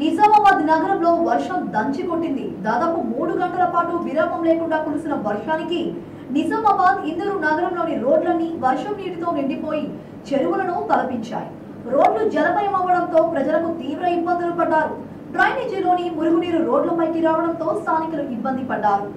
నిజామాబాద్ నగరంలో వర్షం దంచి కొట్టింది. దాదాపు 3 గంటల పాటు విరామం లేకుండా కురిసిన వర్షానికి నిజామాబాద్ ఇందూరు నగరంలోని రోడ్లన్నీ వర్షం నీటితో నిండిపోయి చెరువులను తలపించాయి. రోడ్లు జలమయం అవ్వడంతో ప్రజలకు తీవ్ర ఇబ్బందులు పడ్డారు. డ్రైనేజీలోని మురుగునీరు రోడ్లపైకి రావడంతో స్థానికులు ఇబ్బంది పడ్డారు.